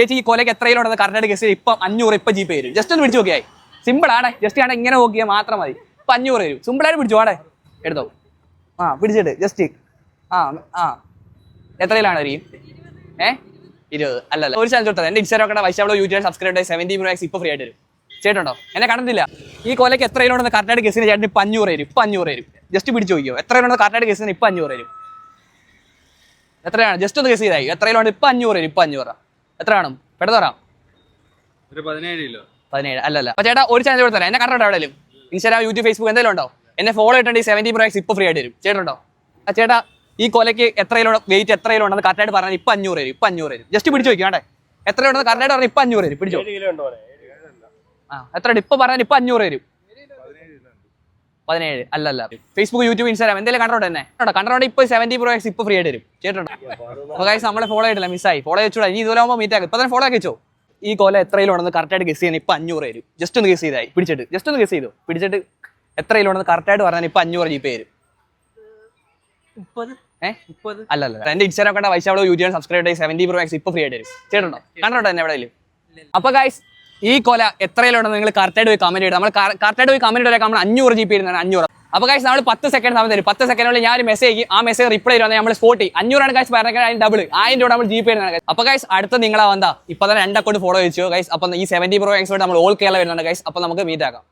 ചേച്ചി ഈ കൊലയ്ക്ക് എത്രയിലുണ്ടെന്ന് കറക്റ്റായിട്ട് ഗസ് ചെയ്ത് ഇപ്പം 500 ഇപ്പം ജി പേ വരും. ജസ്റ്റ് ഒന്ന് പിടിച്ച് നോക്കിയായി. സിമ്പിൾ ആണ്. ജസ്റ്റ് ആണ് ഇങ്ങനെ നോക്കിയാൽ മാത്രം മതി. ഇപ്പം 500 വരും. സിമ്പിളായിട്ട് പിടിച്ചു ആടെ എടുത്തോ. പിടിച്ചിട്ട് ജസ്റ്റ് എത്രയിലാണ് വരും? 20 അല്ലല്ല. ഒരു ചാൻസ് കൊടുത്തത്. എൻ്റെ ഇൻസ്റ്റാഗ്രാം വൈശാവളോ യൂട്യൂബ് സബ്സ്ക്രൈബ് 70 Pro Max ഇപ്പോൾ ഫ്രീ ആയിട്ട് വരും. ചേട്ടുണ്ടോ? എന്നെ കണ്ടിട്ടില്ല. ഈ കൊലയ്ക്ക് എത്രയിലുണ്ടെന്ന് കറക്റ്റായിട്ട് ഗസ് ചെയ്യുന്ന ചേട്ടന് ഇപ്പം 500 വരും. ഇപ്പം 500 വരും. ജസ്റ്റ് പിടിച്ച് നോക്കിയോ. എത്രയിലുണ്ടെന്ന് കറക്റ്റായിട്ട് ഗസ് ചെയ്യുന്ന ഇപ്പം 500 വരും. എത്രയാണ്? ജസ്റ്റ് ഒന്ന് ഗസ് ചെയ്തായി. എത്രയിലുണ്ട്? ഇപ്പം 500 വരും. ഇപ്പം 500 എത്ര കാണും? പെട്ടെന്ന് തരാം. 17 അല്ലല്ല. അപ്പോൾ ചേട്ടാ ഒരു ചാൻസ് കൊടുത്തരാം. എന്നെ കണ്ടിട്ടോ എവിടെയും ഇൻസ്റ്റാഗ്രാം യൂട്യൂബ് ഫേസ്ബുക്ക് എന്തെങ്കിലും ഉണ്ടോ? എന്നെ ഫോളോ ചെയ്തിട്ടുണ്ടെങ്കിൽ 70 Pro Max ഇപ്പോൾ ഫ്രീ ആയിട്ട് വരും. ചേട്ടുണ്ടോ? ചേട്ടാ ഈ കൊലയ്ക്ക് എത്രയിലുള്ള വെയിറ്റ് എത്രയിലുണ്ടെന്ന് കറക്റ്റായിട്ട് പറഞ്ഞാൽ ഇപ്പം 500 വരും. ഇപ്പം 500 വരും. ജസ്റ്റ് പിടിച്ച് നോക്കിയാണ്ടേ എത്രയുണ്ടെന്ന് കറക്റ്റായിട്ട് പറഞ്ഞാൽ ഇപ്പം 500 വരും. പിടിച്ചോ. എത്ര ഇപ്പം പറഞ്ഞാൽ ഇപ്പം 500 വരും. 17 അല്ലല്ല. ഫേസ്ബുക്ക് യൂട്യൂബ് ഇൻസ്റ്റാഗ്രാം എന്തെങ്കിലും കണ്ടോ എന്നെ കണ്ടോണ്ട് ഇപ്പോൾ 70 Pro Max ഇപ്പോൾ ഫ്രീ ആയിട്ട് വരും. ചേട്ടുണ്ടോ? അപ്പോൾ ഗൈസ് നമ്മളെ ഫോളോ ആയിട്ടില്ല, മിസ്സായി. ഫോളോ വെച്ചൂടാ. ഇനി ഇതുപോലെ ആകുമ്പോൾ മീറ്റ് ആക്കും. ഇപ്പം തന്നെ ഫോളോ ആക്കി വെച്ചോ. ഈ കൊല എത്രയിലുണ്ടെന്ന് കറക്റ്റായിട്ട് ഗസ് ചെയ്യാൻ ഇപ്പം 500 വരും. ജസ്റ്റ് ഒന്ന് ഗസ് ചെയ്തായി. പിടിച്ചിട്ട് ജസ്റ്റ് ഒന്ന് ഗസ് ചെയ്തു. പിടിച്ചിട്ട് എത്രയിലുണ്ടെന്ന് കറക്റ്റായിട്ട് പറഞ്ഞാൽ ഇപ്പം 500 ജി പേ വരും. 30 അല്ലല്ല. എൻ്റെ ഇൻസ്റ്റാഗ്രാം കണ്ട വൈശാവളോ യൂട്യൂബ് സബ്സ്ക്രൈബ് 70 Pro Max ഇപ്പോൾ ഫ്രീ ആയിട്ട് വരും. ചേട്ടുണ്ടോ? കണ്ടോ എന്നെ എവിടെയും. അപ്പോൾ ഗൈസ് ഈ കൊല എത്രയിലുണ്ടെന്ന് നിങ്ങൾ കറക്റ്റായിട്ട് പോയി കമന്റ് ചെയ്ത് നമ്മൾ കറക്റ്റായിട്ട് പോയി കമന്റ് ചെയ്താൽ നമ്മൾ 500 ജി പേ ഇരുന്നാണ് 500. അപ്പോൾ ഗൈസ് നമ്മൾ 10 സെക്കൻഡ് സമയം തരും. 10 സെക്കൻഡിനുള്ളിൽ ഞാൻ ഒരു മെസ്സേജ് ആ മെസ്സേജ് റിപ്ലൈ ചെയ്യുവാണെങ്കിൽ നമ്മൾ സ്പോട്ടി 500 ഗൈസ് പറഞ്ഞാൽ അതിന് ഡബിൾ 1000 രൂപ നമ്മൾ ജി പേ ഇരുന്നാണ്. അപ്പോൾ ഗൈസ് അടുത്ത നിങ്ങളാ വന്നാ ഇപ്പം തന്നെ 2 അക്കൗണ്ട് ഫോളോ വെച്ചു ഗൈസ്. അപ്പം ഈ 70 Pro Max നമ്മൾ ഓൾ കേരള വരുന്നുണ്ട് ഗൈസ്. അപ്പം നമുക്ക് മീറ്റ് ആക്കാം.